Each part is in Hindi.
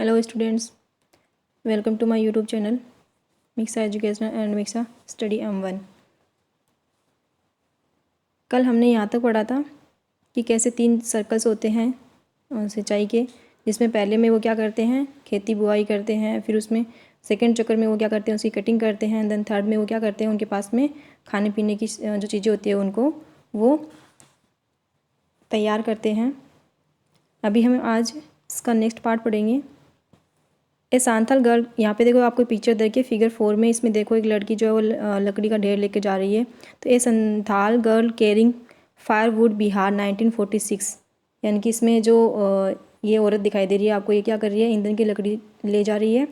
Hello students, welcome to my YouTube channel Mixa educational and Mixa study M1। कल हमने यहाँ तक पढ़ा था कि कैसे 3 सर्कल्स होते हैं सिंचाई के, जिसमें पहले में वो क्या करते हैं, खेती बुआई करते हैं, फिर उसमें सेकंड चक्कर में वो क्या करते हैं, उसकी कटिंग करते हैं, देन थर्ड में वो क्या करते हैं, उनके पास में खाने पीने की जो चीज़ें होती है उनको वो तैयार करते हैं। अभी हम आज इसका नेक्स्ट पार्ट पढ़ेंगे। ए सांथल गर्ल, यहाँ पे देखो आपको पिक्चर देखिए फिगर 4 में, इसमें देखो एक लड़की जो है वो लकड़ी का ढेर लेके जा रही है। तो a Santhal girl carrying firewood Bihar 1946, यानी कि इसमें जो ये औरत दिखाई दे रही है आपको, ये क्या कर रही है, ईंधन की लकड़ी ले जा रही है,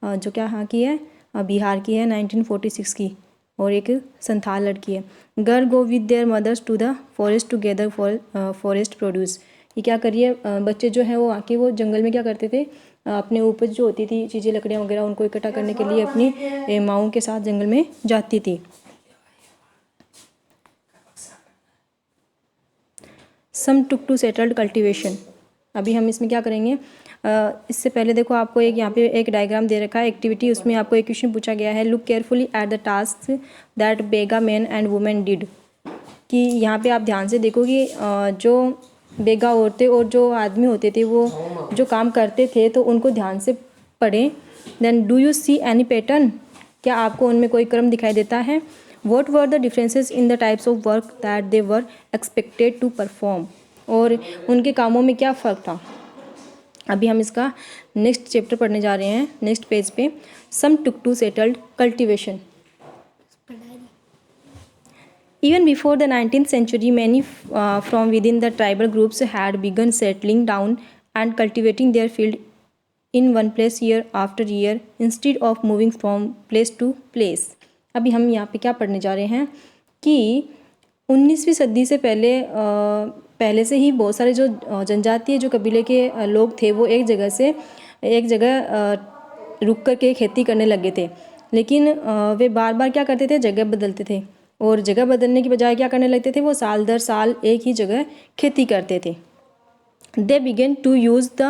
जो क्या हाँ की है, बिहार की है 1946 की, और एक संथाल लड़की है। Girl go with their mothers to the forest together forest produce, ये क्या कर रही है, बच्चे जो हैं वो आके वो जंगल में क्या करते थे, अपने उपज जो होती थी चीज़ें लकड़ियाँ वगैरह उनको इकट्ठा करने के लिए अपनी माँओं के साथ जंगल में जाती थी। सम टुक टू सेटल्ड कल्टीवेशन, अभी हम इसमें क्या करेंगे, इससे पहले देखो आपको एक यहाँ पे एक डायग्राम दे रखा है एक्टिविटी, उसमें आपको एक क्वेश्चन पूछा गया है, look carefully at the task that Baiga man and women did, कि यहाँ पे आप ध्यान से देखो कि जो बेगा औरतें और जो आदमी होते थे वो जो काम करते थे तो उनको ध्यान से पढ़ें। Then do you see any pattern, क्या आपको उनमें कोई क्रम दिखाई देता है। What were the differences in the types of work that they were expected to perform, और उनके कामों में क्या फ़र्क था। अभी हम इसका नेक्स्ट चैप्टर पढ़ने जा रहे हैं, नेक्स्ट पेज पे। Some took to settled cultivation. Even before the 19th century, many from within the tribal groups had begun settling down and cultivating their field in one place year after year instead of moving from place to place। अभी हम यहाँ पे क्या पढ़ने जा रहे हैं कि 19वीं सदी से पहले से ही बहुत सारे जो जनजातीय जो कबीले के लोग थे वो एक जगह से एक जगह रुक कर के खेती करने लगे थे, लेकिन वे बार बार क्या करते थे, जगह बदलते थे, और जगह बदलने की बजाय क्या करने लगते थे, वो साल दर साल एक ही जगह खेती करते थे। They began to use the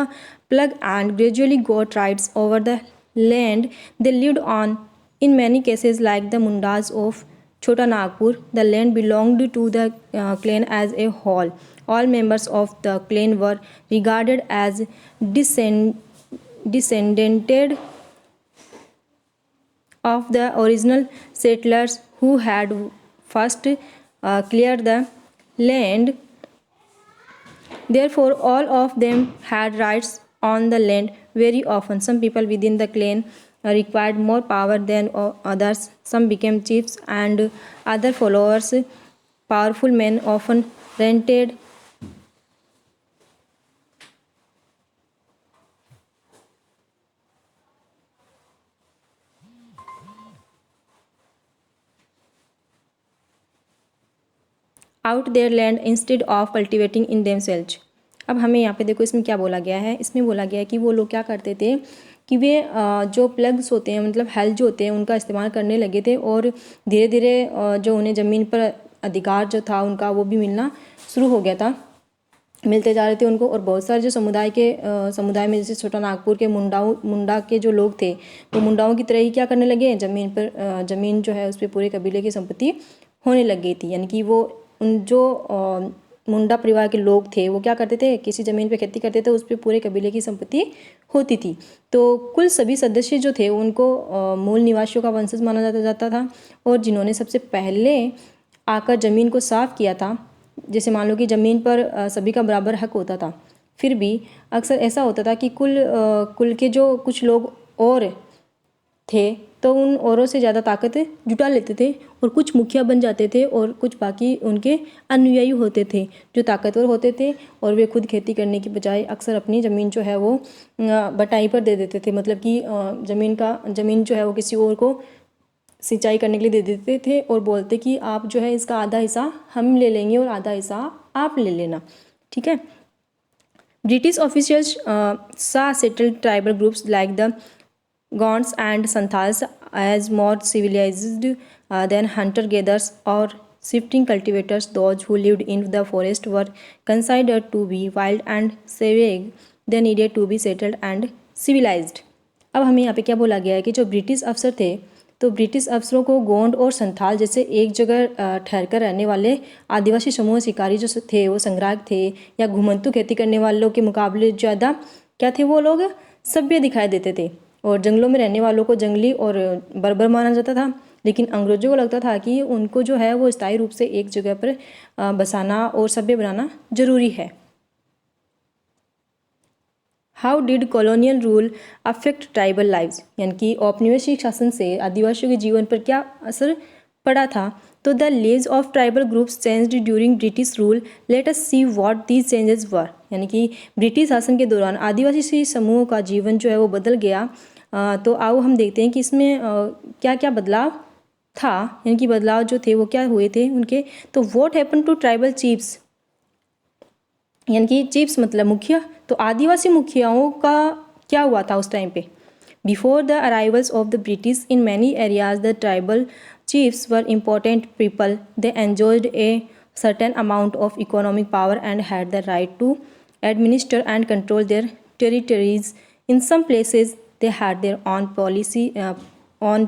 plug and gradually got rights over the land they lived on. In many cases, like the Mundas of Chota Nagpur, the land belonged to the clan as a whole. All members of the clan were regarded as descended of the original settlers who had first cleared the land. Therefore, all of them had rights on the land. Very often, some people within the clan required more power than others. Some became chiefs and other followers. Powerful men often rented out their land instead of cultivating in themselves. अब हमें यहाँ पे देखो इसमें क्या बोला गया है, इसमें बोला गया है कि वो लोग क्या करते थे कि वे जो प्लग्स होते हैं मतलब हल जो होते हैं उनका इस्तेमाल करने लगे थे, और धीरे धीरे जो उन्हें ज़मीन पर अधिकार जो था उनका वो भी मिलना शुरू हो गया था, मिलते जा रहे थे उनको। और बहुत सारे जो समुदाय में जैसे छोटा नागपुर के मुंडा के जो लोग थे वो मुंडाओं की तरह ही क्या करने लगे, ज़मीन जो है उस पर पूरे कबीले की संपत्ति होने लग गई थी। यानी कि वो उन जो मुंडा परिवार के लोग थे वो क्या करते थे, किसी ज़मीन पे खेती करते थे, उस पर पूरे कबीले की संपत्ति होती थी। तो कुल सभी सदस्य जो थे उनको मूल निवासियों का वंशज माना जाता था, और जिन्होंने सबसे पहले आकर ज़मीन को साफ किया था, जैसे मान लो कि ज़मीन पर सभी का बराबर हक होता था, फिर भी अक्सर ऐसा होता था कि कुल के जो कुछ लोग और थे तो उन औरों से ज़्यादा ताकत जुटा लेते थे, और कुछ मुखिया बन जाते थे और कुछ बाकी उनके अनुयायी होते थे जो ताकतवर होते थे, और वे खुद खेती करने की बजाय अक्सर अपनी ज़मीन जो है वो बटाई पर दे देते थे, मतलब कि ज़मीन जो है वो किसी और को सिंचाई करने के लिए दे देते थे, और बोलते कि आप जो है इसका आधा हिस्सा हम ले लेंगे और आधा हिस्सा आप ले लेना, ठीक है। British officials saw settled tribal groups like the Gonds and Santals as more civilized than hunter-gatherers or shifting cultivators. Those who lived in the forest were considered to be wild and savage. They needed to be settled and civilised. अब हमें यहाँ पे क्या बोला गया है कि जो ब्रिटिश अफसर थे, तो ब्रिटिश अफसरों को गोंड और संथाल जैसे एक जगह ठहर कर रहने वाले आदिवासी समूह शिकारी जो थे, वो संग्राहक थे या घुमंतू खेती करने वालों के मुकाबले ज़्यादा क्या थे, वो लोग सभ्य दिखाई देते थे। और जंगलों में रहने वालों को जंगली और बर्बर माना जाता था। लेकिन अंग्रेज़ों को लगता था कि उनको जो है वो स्थायी रूप से एक जगह पर बसाना और सभ्य बनाना जरूरी है। How did colonial rule affect tribal lives, यानी कि औपनिवेशिक शासन से आदिवासियों के जीवन पर क्या असर पड़ा था। तो the leaves of tribal groups changed during British rule, let us see what these changes were, यानी कि ब्रिटिश शासन के दौरान आदिवासी समूहों का जीवन जो है वो बदल गया। तो आओ हम देखते हैं कि इसमें क्या क्या बदलाव था, यानी कि बदलाव जो थे वो क्या हुए थे उनके। तो what happen to tribal chiefs, यानी कि चीफ्स मतलब मुखिया। तो आदिवासी मुखियाओं का क्या हुआ था उस टाइम पे। Before the arrivals of the British in many areas the tribal chiefs were important people. They enjoyed a certain amount of economic power and had the right to administer and control their territories. In some places, they had their own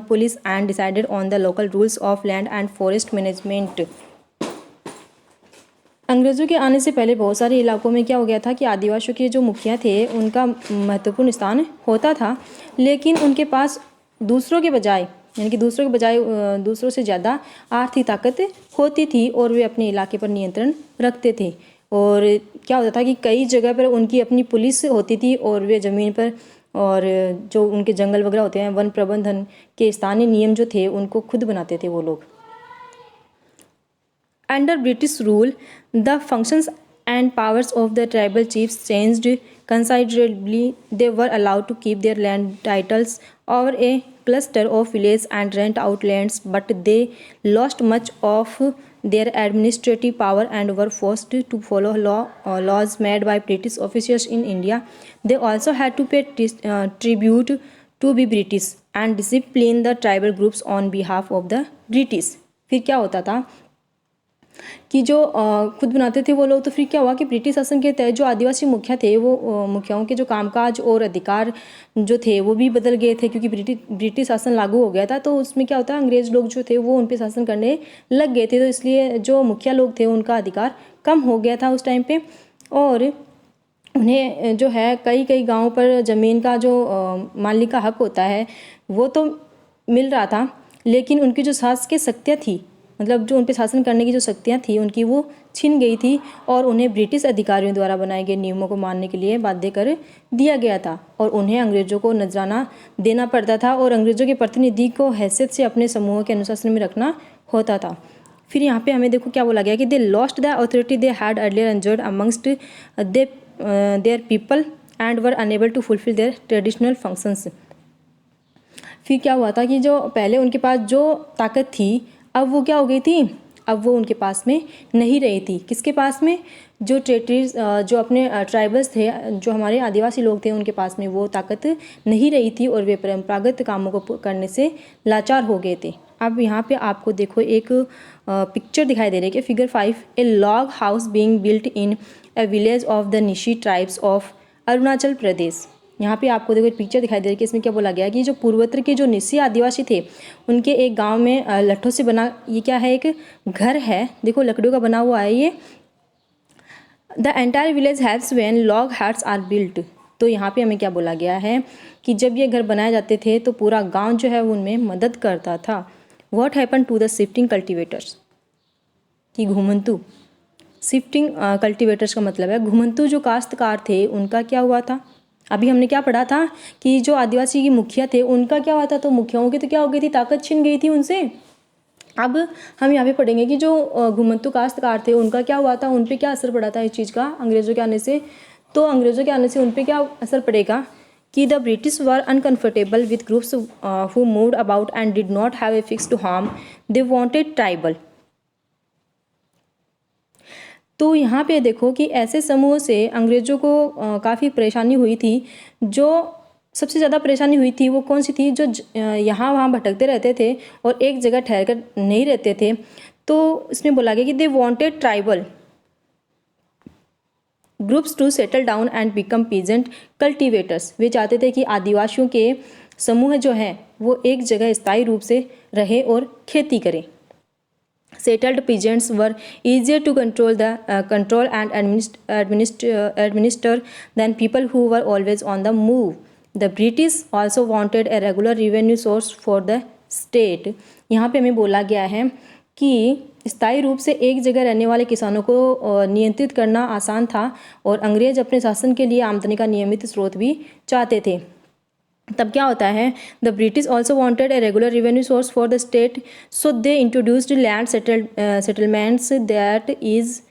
police and decided on the local rules of land and forest management. अंग्रेज़ों के आने से पहले बहुत सारे इलाकों में क्या हो गया था कि आदिवासियों के जो मुखिया थे उनका महत्वपूर्ण स्थान होता था, लेकिन उनके पास दूसरों के बजाय, यानी कि दूसरों से ज़्यादा आर्थिक ताकत होती थी और वे अपने इलाके पर नियंत्रण रखते थे। और क्या होता था कि कई जगह पर उनकी अपनी पुलिस होती थी और वे ज़मीन पर और जो उनके जंगल वगैरह होते हैं, वन प्रबंधन के स्थानीय नियम जो थे उनको खुद बनाते थे वो लोग। Under British rule, the functions and powers of the tribal chiefs changed considerably. They were allowed to keep their land titles over a cluster of villages and rent out lands, but they lost much of their administrative power and were forced to follow laws made by British officials in India. They also had to pay tribute to be British and discipline the tribal groups on behalf of the British. फिर क्या होता था कि जो खुद बनाते थे वो लोग, तो फिर क्या हुआ कि ब्रिटिश शासन के तहत जो आदिवासी मुखिया थे वो मुखियाओं के जो कामकाज और अधिकार जो थे वो भी बदल गए थे, क्योंकि ब्रिटिश शासन लागू हो गया था। तो उसमें क्या होता है, अंग्रेज़ लोग जो थे वो उन पर शासन करने लग गए थे, तो इसलिए जो मुखिया लोग थे उनका अधिकार कम हो गया था उस टाइम पर। और उन्हें जो है कई कई गाँव पर ज़मीन का जो मालिक का हक होता है वो तो मिल रहा था, लेकिन उनकी जो शासकीय शक्तियाँ थी, मतलब जो उन पर शासन करने की जो शक्तियाँ थी उनकी, वो छिन गई थी और उन्हें ब्रिटिश अधिकारियों द्वारा बनाए गए नियमों को मानने के लिए बाध्य कर दिया गया था और उन्हें अंग्रेज़ों को नजराना देना पड़ता था और अंग्रेज़ों के प्रतिनिधि को हैसियत से अपने समूह के अनुशासन में रखना होता था। फिर यहाँ पे हमें देखो क्या बोला गया कि they lost the authority they had earlier enjoyed amongst their people and were unable to fulfil their traditional functions. फिर क्या हुआ था कि जो पहले उनके पास जो ताकत थी अब वो क्या हो गई थी, अब वो उनके पास में नहीं रही थी। किसके पास में, जो टेरिटरीज जो अपने ट्राइबल्स थे, जो हमारे आदिवासी लोग थे, उनके पास में वो ताकत नहीं रही थी और वे परंपरागत कामों को करने से लाचार हो गए थे। अब यहाँ पे आपको देखो एक पिक्चर दिखाई दे रही है कि figure 5, a log house being built in a village of the Nishi tribes of Arunachal Pradesh. यहाँ पे आपको देखो एक पिक्चर दिखाई दे रही है कि इसमें क्या बोला गया कि जो पूर्वोत्तर के जो निसी आदिवासी थे उनके एक गांव में लट्ठों से बना, ये क्या है, एक घर है, देखो लकड़ियों का बना हुआ है ये। The entire village helps when log huts are built. तो यहाँ पे हमें क्या बोला गया है कि जब ये घर बनाए जाते थे तो पूरा गाँव जो है वो उनमें मदद करता था। What happen to the shifting cultivators, कि घुमंतू, शिफ्टिंग कल्टिवेटर्स का मतलब है घुमंतू जो काश्तकार थे उनका क्या हुआ था। अभी हमने क्या पढ़ा था कि जो आदिवासी के मुखिया थे उनका क्या हुआ था, तो मुखियाओं की तो क्या हो गई थी, ताकत छिन गई थी उनसे। अब हम यहाँ पे पढ़ेंगे कि जो घुमंतू काश्तकार थे उनका क्या हुआ था, उन पे क्या असर पड़ा था इस चीज़ का अंग्रेज़ों के आने से। तो अंग्रेज़ों के आने से उन पे क्या असर पड़ेगा कि the British were uncomfortable with groups who moved about and did not have a fixed home, they wanted tribal. तो यहाँ पे देखो कि ऐसे समूह से अंग्रेज़ों को काफ़ी परेशानी हुई थी। जो सबसे ज़्यादा परेशानी हुई थी वो कौन सी थी, जो यहाँ वहाँ भटकते रहते थे और एक जगह ठहर कर नहीं रहते थे। तो इसमें बोला गया कि they wanted tribal, groups to settle down and become peasant cultivators. वे चाहते थे कि आदिवासियों के समूह जो हैं वो एक जगह स्थायी रूप से रहे और खेती करें। Settled peasants were easier to control and administer than people who were always on the move. The British also wanted a regular revenue source for the state. यहाँ पे हमें बोला गया है कि स्थायी रूप से एक जगह रहने वाले किसानों को नियंत्रित करना आसान था और अंग्रेज अपने शासन के लिए आमदनी का नियमित स्रोत भी चाहते थे। तब क्या होता है, the British also wanted a regular revenue source for the state, so they introduced land settlements that is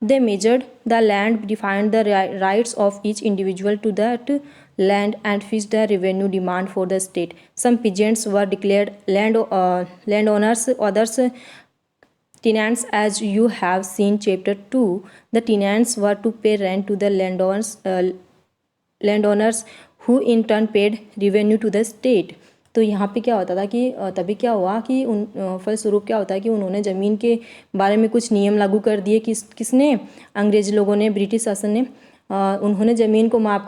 they measured the land, defined the rights of each individual to that land and fixed the revenue demand for the state. Some peasants were declared land owners, others tenants, as you have seen chapter 2. The tenants were to pay rent to the landowners who in turn paid revenue to the state. तो यहाँ पे क्या होता था कि तभी क्या हुआ कि फलस्वरूप क्या होता है कि उन्होंने ज़मीन के बारे में कुछ नियम लागू कर दिए। किसने? अंग्रेज लोगों ने, ब्रिटिश शासन ने। उन्होंने ज़मीन को माप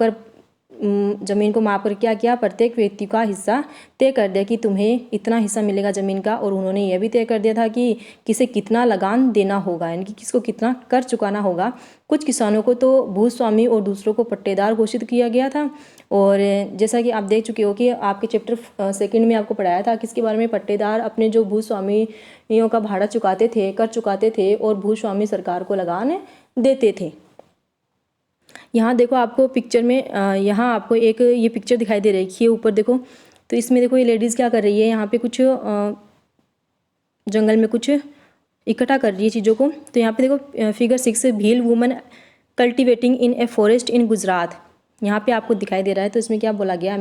कर क्या किया, प्रत्येक व्यक्ति का हिस्सा तय कर दिया कि तुम्हें इतना हिस्सा मिलेगा ज़मीन का, और उन्होंने यह भी तय कर दिया था कि किसे कितना लगान देना होगा, यानी कि किसको कितना कर चुकाना होगा। कुछ किसानों को तो भूस्वामी और दूसरों को पट्टेदार घोषित किया गया था। और जैसा कि आप देख चुके हो कि आपके चैप्टर 2 में आपको पढ़ाया था किसके बारे में, पट्टेदार अपने जो भूस्वामियों का भाड़ा चुकाते थे, कर चुकाते थे, और भूस्वामी सरकार को लगान देते थे। यहाँ देखो आपको पिक्चर में यहाँ आपको एक ये पिक्चर दिखाई दे रही है ऊपर देखो। तो इसमें देखो ये लेडीज़ क्या कर रही है, यहाँ पे कुछ जंगल में कुछ इकट्ठा कर रही है चीज़ों को। तो यहाँ पे देखो figure 6, Bhil woman cultivating in a forest इन गुजरात, यहाँ पे आपको दिखाई दे रहा है। तो इसमें क्या बोला गया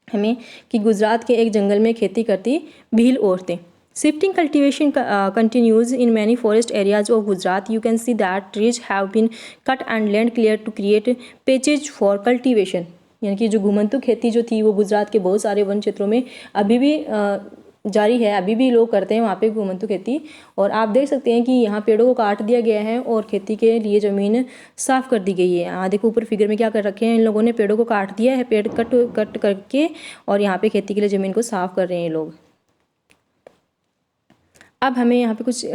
हमें कि गुजरात के एक जंगल में खेती करती भील औरतें। Shifting cultivation continues in many forest areas of Gujarat. You can see that trees have been cut and land cleared to create patches for cultivation. यानी कि जो घुमंतु खेती जो थी वो गुजरात के बहुत सारे वन क्षेत्रों में अभी भी जारी है, अभी भी लोग करते हैं वहाँ पे घुमंतु खेती। और आप देख सकते हैं कि यहाँ पेड़ों को काट दिया गया है और खेती के लिए ज़मीन साफ़ कर दी गई है। यहाँ देखो ऊपर फिगर में क्या कर रखे हैं, इन लोगों ने पेड़ों को काट दिया है, पेड़ कट करके, और यहाँ पे खेती के लिए ज़मीन को साफ़ कर रहे हैं लोग। अब हमें यहाँ पे कुछ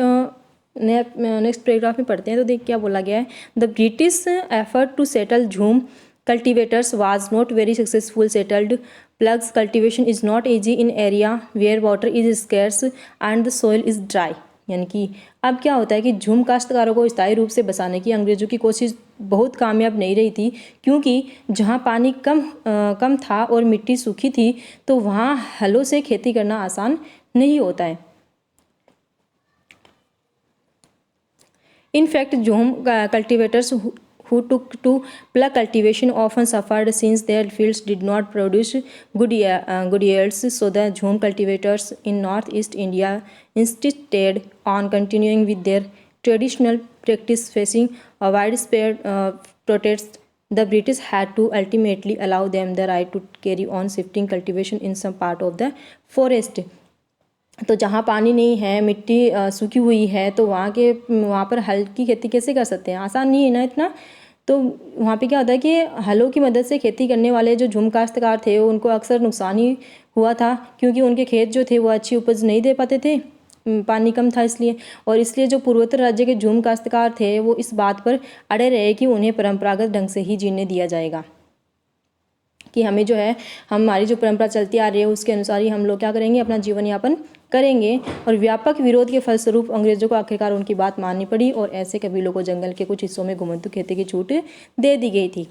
नेक्स्ट पैराग्राफ में पढ़ते हैं। तो देख क्या बोला गया है, the British effort to settle jhum cultivators was not very successful. Settled plough cultivation is not easy in area where water is scarce and the soil is dry. यानी कि अब क्या होता है कि झूम काश्तकारों को स्थायी रूप से बसाने की अंग्रेज़ों की कोशिश बहुत कामयाब नहीं रही थी, क्योंकि जहाँ पानी कम था और मिट्टी सूखी थी तो वहाँ हलों से खेती करना आसान नहीं होता है। In fact, Jhum cultivators who took to plug cultivation often suffered since their fields did not produce good yields. So the Jhum cultivators in northeast India insisted on continuing with their traditional practice, facing a widespread protest. The British had to ultimately allow them the right to carry on shifting cultivation in some part of the forest. तो जहाँ पानी नहीं है, मिट्टी सूखी हुई है, तो वहाँ पर हल की खेती कैसे कर सकते हैं, आसान नहीं है ना इतना। तो वहाँ पे क्या होता है कि हलों की मदद से खेती करने वाले जो झूम काश्तकार थे उनको अक्सर नुकसान ही हुआ था, क्योंकि उनके खेत जो थे वो अच्छी उपज नहीं दे पाते थे, पानी कम था इसलिए। और इसलिए जो पूर्वोत्तर राज्य के झूम काश्तकार थे वो इस बात पर अड़े रहे कि उन्हें परंपरागत ढंग से ही जीने दिया जाएगा, कि हमें जो है हमारी जो परंपरा चलती आ रही है उसके अनुसार ही हम लोग क्या करेंगे, अपना जीवन यापन करेंगे। और व्यापक विरोध के फलस्वरूप अंग्रेजों को आखिरकार उनकी बात माननी पड़ी और ऐसे कबीलों को जंगल के कुछ हिस्सों में घुमंतु खेती की छूट दे दी गई थी।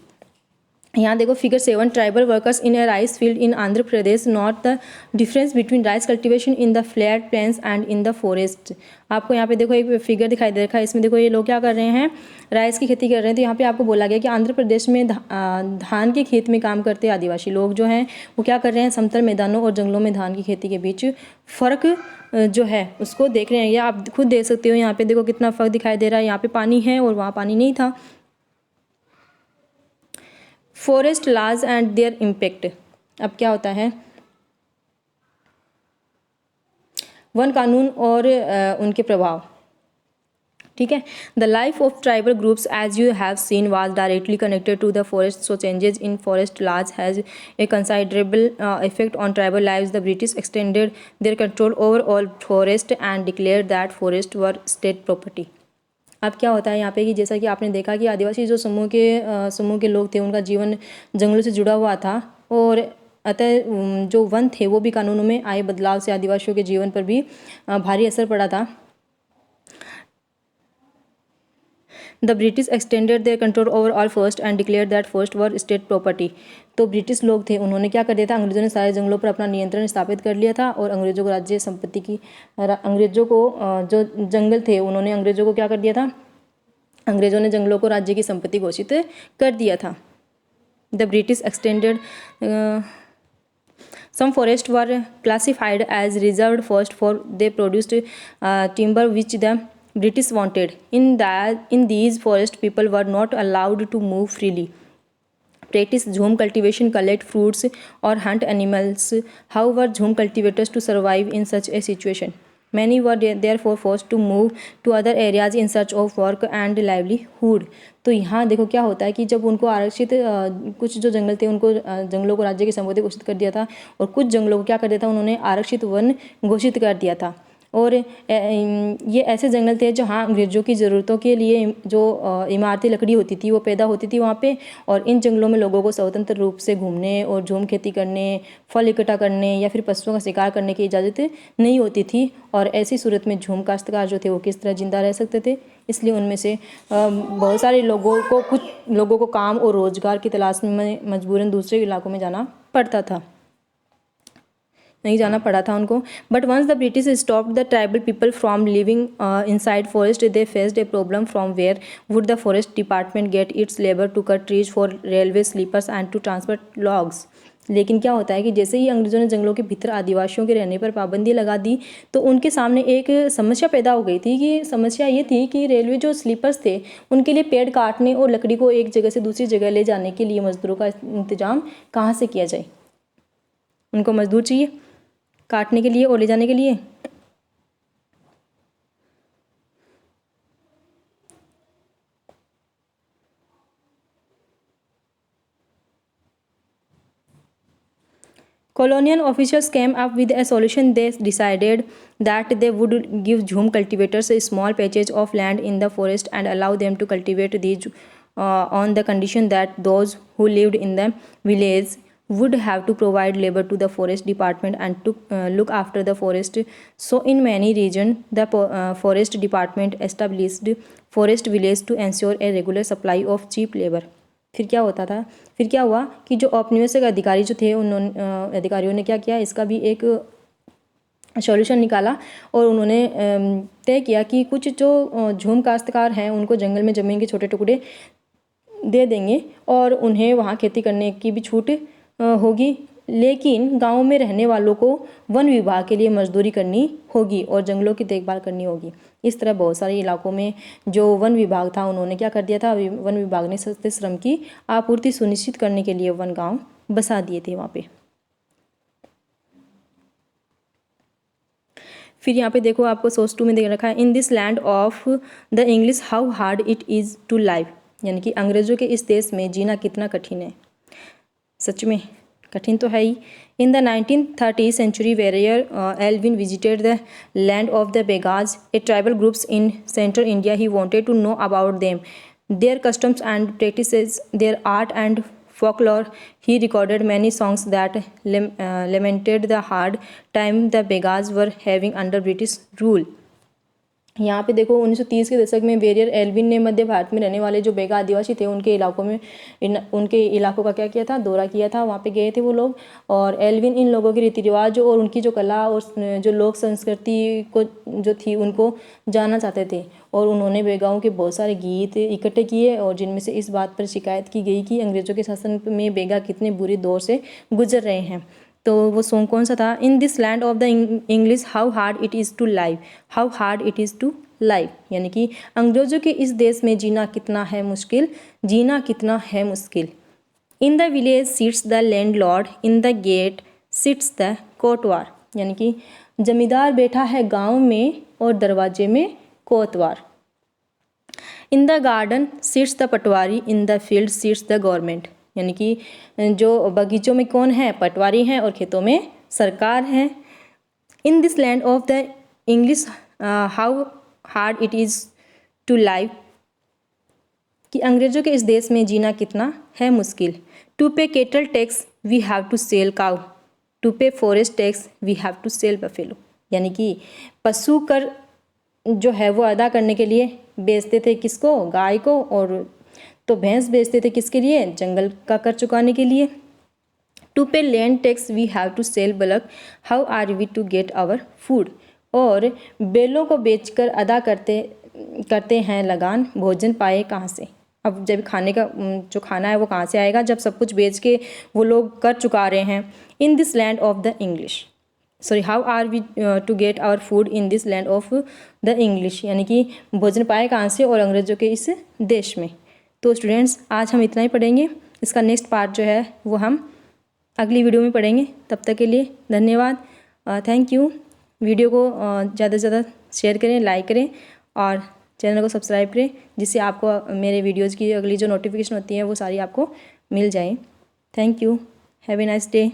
यहाँ देखो figure 7, tribal workers in a rice field in Andhra Pradesh not the difference between rice cultivation in the flat plains and in the forest. आपको यहाँ पे देखो एक फिगर दिखाई दे रखा है, इसमें देखो ये लोग क्या कर रहे हैं, राइस की खेती कर रहे हैं। तो यहाँ पे आपको बोला गया कि आंध्र प्रदेश में धान के खेत में काम करते आदिवासी लोग जो हैं वो क्या कर रहे हैं, समतल मैदानों और जंगलों में धान की खेती के बीच फ़र्क जो है उसको देख रहे हैं। या आप खुद देख सकते हो, यहाँ पे देखो कितना फ़र्क दिखाई दे रहा है, यहाँ पे पानी है और वहाँ पानी नहीं था। Forest laws and their impact. अब क्या होता है, वन कानून और उनके प्रभाव, ठीक ठीक है। The life of tribal groups as you have seen was directly connected to the forest, so changes in forest laws has a considerable effect on tribal lives. The British extended their control over all forest and declare that forest were state property. अब क्या होता है यहाँ पे कि जैसा कि आपने देखा कि आदिवासी जो समूह के लोग थे उनका जीवन जंगलों से जुड़ा हुआ था, और अतः जो वन थे वो भी कानूनों में आए बदलाव से आदिवासियों के जीवन पर भी भारी असर पड़ा था। The British extended their control over all forest and declare that forest were state property. तो ब्रिटिश लोग थे, उन्होंने क्या कर दिया था, अंग्रेजों ने सारे जंगलों पर अपना नियंत्रण स्थापित कर लिया था, और अंग्रेजों को राज्य संपत्ति की अंग्रेजों को जो जंगल थे उन्होंने अंग्रेजों को क्या कर दिया था, अंग्रेजों ने जंगलों को राज्य की संपत्ति घोषित कर दिया था। The British extended some forests were classified as reserved forest for they produced timber which the British wanted. In these forests people were not allowed to move freely, practice jhum cultivation, collect fruits or hunt animals. How were jhum cultivators to survive in such a situation? Many were therefore forced to move to other areas in search of work and livelihood. तो यहाँ देखो क्या होता है कि जब उनको आरक्षित कुछ जो जंगल थे उनको जंगलों को राज्य की संपत्ति घोषित कर दिया था, और कुछ जंगलों को क्या कर दिया था, उन्होंने आरक्षित वन घोषित कर दिया था। और ये ऐसे जंगल थे जहाँ अंग्रेज़ों की ज़रूरतों के लिए जो इमारती लकड़ी होती थी वो पैदा होती थी वहाँ पे, और इन जंगलों में लोगों को स्वतंत्र रूप से घूमने और झूम खेती करने, फल इकट्ठा करने या फिर पशुओं का शिकार करने की इजाज़त नहीं होती थी। और ऐसी सूरत में झूम काश्तकार जो थे वो किस तरह जिंदा रह सकते थे, इसलिए उनमें से बहुत सारे कुछ लोगों को काम और रोज़गार की तलाश में मजबूरन दूसरे इलाकों में जाना पड़ा था उनको। But once the British stopped the tribal people from living inside forest they faced a problem from where would the forest department get its labour to cut trees for railway sleepers and to transfer logs. लेकिन क्या होता है कि जैसे ही अंग्रेज़ों ने जंगलों के भीतर आदिवासियों के रहने पर पाबंदी लगा दी, तो उनके सामने एक समस्या पैदा हो गई थी। कि समस्या ये थी कि रेलवे जो स्लीपर्स थे उनके लिए पेड़ काटने और लकड़ी को एक जगह से दूसरी जगह ले जाने के लिए मजदूरों का इंतजाम कहाँ से किया जाए। उनको मजदूर चाहिए काटने के लिए और ले जाने के लिए। Colonial officials came up with a solution. They decided that they would give Jhum cultivators a small patches of land in the forest and allow them to cultivate these on the condition that those who lived in the village would have to provide labor to the forest department and to look after the forest. So in many regions the forest department established forest village to ensure a regular supply of cheap labor. फिर क्या हुआ कि जो औपनिवेशिक अधिकारी जो थे उन्होंने अधिकारियों ने क्या किया, इसका भी एक सॉल्यूशन निकाला, और उन्होंने तय किया कि कुछ जो झूम काश्तकार हैं उनको जंगल में ज़मीन के छोटे टुकड़े दे देंगे और उन्हें वहाँ खेती करने की भी छूट होगी, लेकिन गाँव में रहने वालों को वन विभाग के लिए मजदूरी करनी होगी और जंगलों की देखभाल करनी होगी। इस तरह बहुत सारे इलाकों में जो वन विभाग था उन्होंने क्या कर दिया था, वन विभाग ने सस्ते श्रम की आपूर्ति सुनिश्चित करने के लिए वन गांव बसा दिए थे वहाँ पे। फिर यहाँ पे देखो आपको सोर्स 2 में दे रखा है, in this land of the English how hard it is to live, यानी कि अंग्रेज़ों के इस देश में जीना कितना कठिन है। सच में कठिन तो है ही। In the 1930 century where Elvin visited the land of the Begas, a tribal groups in central India, he wanted to know about them, their customs and practices, their art and folklore. He recorded many songs that lamented the hard time the Begas were having under British rule. यहाँ पे देखो 1930 के दशक में बेरियर एल्विन ने मध्य भारत में रहने वाले जो बेगा आदिवासी थे उनके इलाकों का क्या किया था, दौरा किया था। वहाँ पे गए थे वो लोग, और एल्विन इन लोगों के रीति रिवाज और उनकी जो कला और जो लोक संस्कृति को जो थी उनको जानना चाहते थे, और उन्होंने बेगाओं के बहुत सारे गीत इकट्ठे किए, और जिनमें से इस बात पर शिकायत की गई कि अंग्रेज़ों के शासन में बेगा कितने बुरे दौर से गुजर रहे हैं। तो वो सॉन्ग कौन सा था, in this land of the English how hard it is to live, how hard it is to live, यानी कि अंग्रेज़ों के इस देश में जीना कितना है मुश्किल, जीना कितना है मुश्किल। In the village sits the landlord, in the gate sits the kotwar, यानी कि जमींदार बैठा है गांव में और दरवाजे में कोतवार। In the garden sits the patwari, in the field sits the government. यानी कि जो बगीचों में कौन है, पटवारी हैं, और खेतों में सरकार है। In this land of the English how hard it is to live, कि अंग्रेज़ों के इस देश में जीना कितना है मुश्किल। To pay cattle tax we have to sell cow, to pay forest tax we have to sell buffalo. यानी कि पशु कर जो है वो अदा करने के लिए बेचते थे किसको, गाय को, और तो भैंस बेचते थे किसके लिए, जंगल का कर चुकाने के लिए। To pay land tax we have to sell bullock, how are we to get our food. और बैलों को बेचकर अदा करते हैं लगान, भोजन पाए कहाँ से। अब जब खाने का जो खाना है वो कहाँ से आएगा, जब सब कुछ बेच के वो लोग कर चुका रहे हैं। In this land of the English, sorry how are we to get our food in this land of the English, यानी कि भोजन पाए कहाँ से, और अंग्रेज़ों के इस देश में। तो स्टूडेंट्स आज हम इतना ही पढ़ेंगे, इसका नेक्स्ट पार्ट जो है वो हम अगली वीडियो में पढ़ेंगे। तब तक के लिए धन्यवाद, थैंक यू। वीडियो को ज़्यादा से ज़्यादा शेयर करें, लाइक करें और चैनल को सब्सक्राइब करें, जिससे आपको मेरे वीडियोज़ की अगली जो नोटिफिकेशन होती है वो सारी आपको मिल जाए। Thank you, have a nice day.